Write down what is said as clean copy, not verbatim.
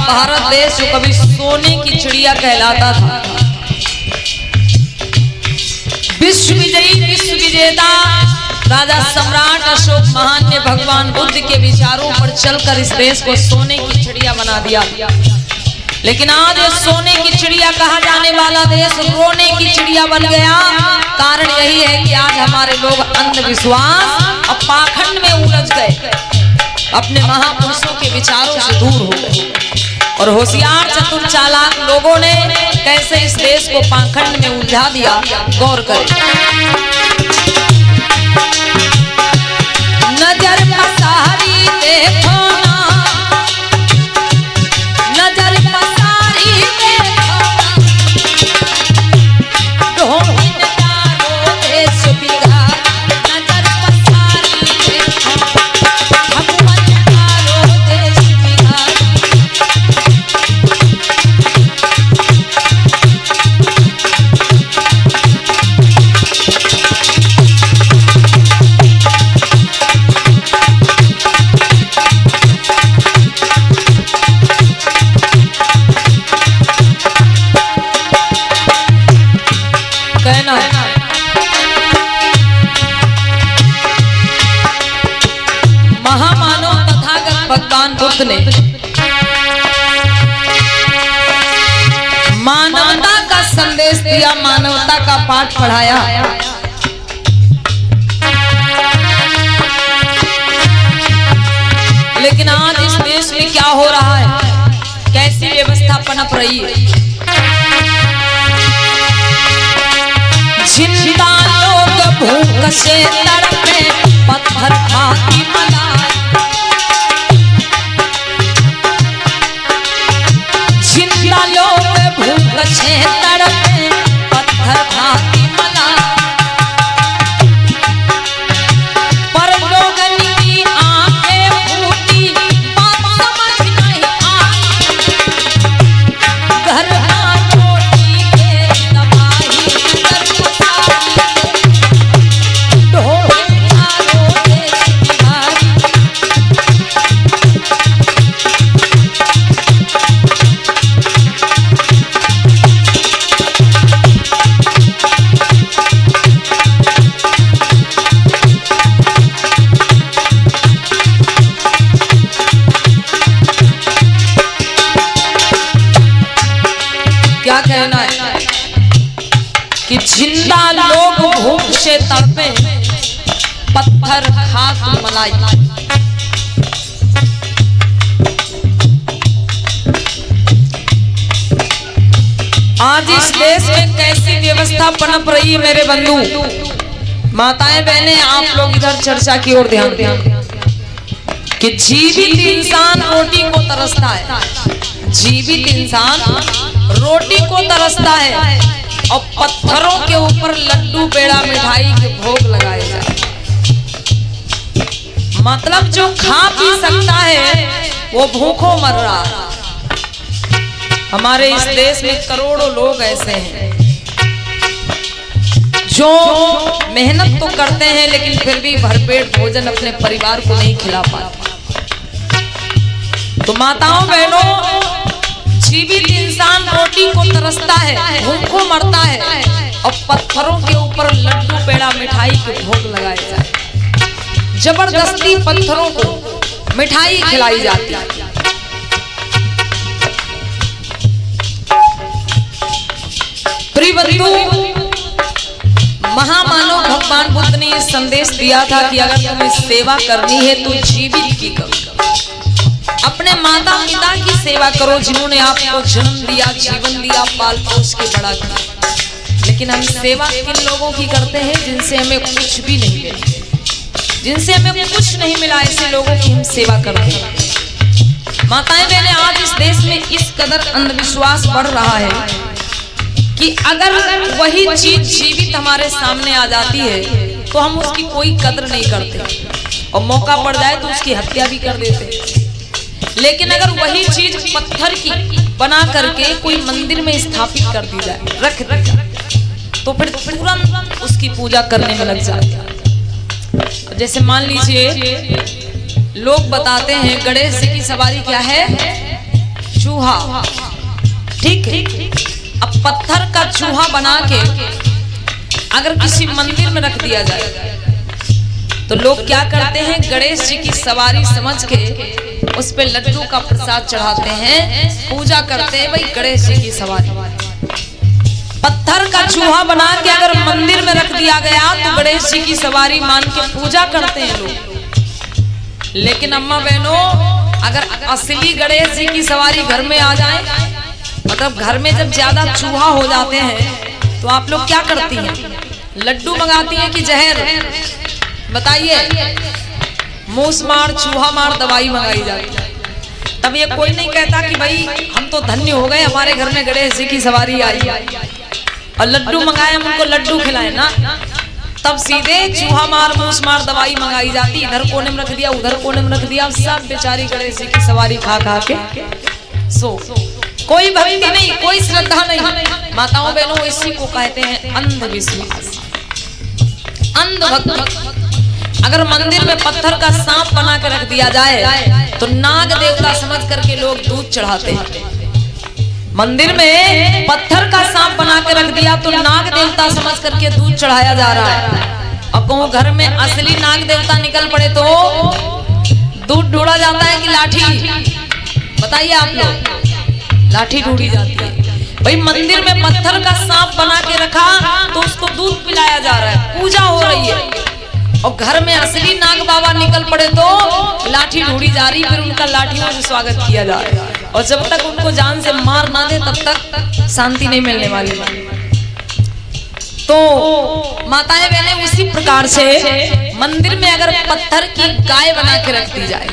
भारत देश जो कभी सोने की चिड़िया कहलाता था, विश्व विजयी विश्व विजेता राजा सम्राट अशोक महान ने भगवान बुद्ध के विचारों पर चलकर इस देश को सोने की चिड़िया बना दिया। लेकिन आज सोने की चिड़िया कहा जाने वाला देश रोने की चिड़िया बन गया। कारण यही है कि आज हमारे लोग अंधविश्वास और पाखंड में उलझ गए, अपने महापुरुषों के विचारों से दूर हो गए। और होशियार चतुर चालाक लोगों ने कैसे इस देश को पाखंड में उलझा दिया, गौर करें। नजर पसारी देखो ना, नजर पसारी देखो ना, ढोंगिन चारों देश बिगाड़, नजर पसारी देखो, भगवान चारों देश बिगाड़। कहना है महामानव तथागत भगवान बुद्ध ने मानवता का संदेश दिया, मानवता का पाठ पढ़ाया। लेकिन आज इस देश में क्या हो रहा है, कैसी व्यवस्था पनप रही है। जिंदा लोग भूख से तड़पे, पत्थर खाती मलाई। जिंदा लोग भूख से तड़पे, पत्थर खाती मलाई। पर लोगन की आंखें फूटी, बात समझ नहीं आई। घर क्या कहना है कि जिंदा लोग भूख से तड़पे, पत्थर खात मलाई। आज इस देश में कैसी व्यवस्था पनप रही है मेरे बंधु, माताएं बहनें, आप लोग इधर चर्चा की ओर ध्यान दें कि जीवित इंसान रोटी को तरसता है, जीवित इंसान रोटी को तरसता है और पत्थरों के ऊपर लड्डू पेड़ा मिठाई के भोग लगाए जाए। मतलब जो खा पी सकता है वो भूखों मर रहा है। हमारे इस देश में करोड़ों लोग ऐसे हैं जो मेहनत तो करते हैं लेकिन फिर भी भरपेट भोजन अपने परिवार को नहीं खिला पाते। तो माताओं बहनों, जीवित इंसान रोटी को तरसता है, भूखों मरता है और पत्थरों के ऊपर लड्डू पेड़ा मिठाई के भोग लगाए जाते। जबरदस्ती पत्थरों को मिठाई खिलाई जाती है। प्रिय बंधु, महामानव भगवान बुद्ध ने यह संदेश दिया था कि अगर तुम्हें सेवा करनी है तो जीवित की करो, अपने माता पिता की सेवा करो जिन्होंने आपको जन्म दिया, जीवन दिया, पाल पोस के बड़ा किया। लेकिन हम सेवा किन लोगों की करते हैं जिनसे हमें कुछ भी नहीं मिला, जिनसे हमें कुछ नहीं मिला, ऐसे लोगों की हम सेवा करते हैं। माताएं बहनें, आज इस देश में इस कदर अंधविश्वास बढ़ रहा है कि अगर वही चीज जीवित हमारे सामने आ जाती है तो हम उसकी कोई कदर नहीं करते और मौका पड़ जाए तो उसकी हत्या भी कर देते। लेकिन अगर वही चीज पत्थर की बना करके कोई मंदिर में स्थापित कर दी जाए, रख दी जाए, तो फिर तुरंत उसकी पूजा करने में लग जाती है। जैसे मान लीजिए लोग बताते हैं गणेश जी की सवारी क्या है, चूहा, ठीक है। अब पत्थर का चूहा बना के अगर किसी मंदिर में रख दिया जाए तो लोग क्या करते हैं, गणेश जी की सवारी समझ के उस पे लड्डू का प्रसाद चढ़ाते हैं, पूजा करते हैं, भाई गणेश जी की सवारी। पत्थर का चूहा बना के अगर मंदिर में रख दिया गया तो गणेश जी की सवारी मान के पूजा करते हैं लोग। लेकिन अम्मा बहनों, अगर असली गणेश जी की सवारी घर में आ जाए, मतलब घर में जब ज्यादा चूहा हो जाते हैं तो आप लोग क्या करती हैं, लड्डू मंगाती हैं कि जहर? बताइए। मूस मार चूहा मार दवाई मंगाई जाती है। तब ये कोई नहीं कहता कि भाई हम तो धन्य हो गए, हमारे घर में गणेश जी की सवारी आई और लड्डू मंगाए, हम उनको लड्डू खिलाए ना। तब सीधे चूहा मार मूस मार दवाई मंगाई जाती, इधर कोने में रख दिया, उधर कोने में रख दिया, सब बेचारी गणेश जी की सवारी खा खा के सो। कोई भक्ति नहीं, कोई श्रद्धा नहीं। माताओं बहनों, इसी को कहते हैं अंधविश्वास, अंधभक्ति। अगर मंदिर में पत्थर का सांप बना के रख दिया जाए तो नाग देवता समझ करके लोग दूध चढ़ाते हैं। मंदिर में पत्थर का सांप बना के रख दिया तो नाग देवता समझ करके दूध चढ़ाया जा रहा है। और कहूँ घर में असली नाग देवता निकल पड़े तो दूध ढूंढा जाता है कि लाठी? बताइए आप लोग, लाठी ढूंढी जाती है। भाई मंदिर में पत्थर का सांप बना के रखा तो उसको दूध पिलाया जा रहा है, पूजा हो रही है। और घर में असली नाग बाबा निकल पड़े तो लाठी ढूंढी जा रही, फिर उनका लाठियों से स्वागत किया जा रहा है। और जब तक उनको जान से मार ना दे तब तक शांति नहीं मिलने वाली। तो माताएं बहनें, उसी प्रकार से मंदिर में अगर पत्थर की गाय बना के रख दी जाए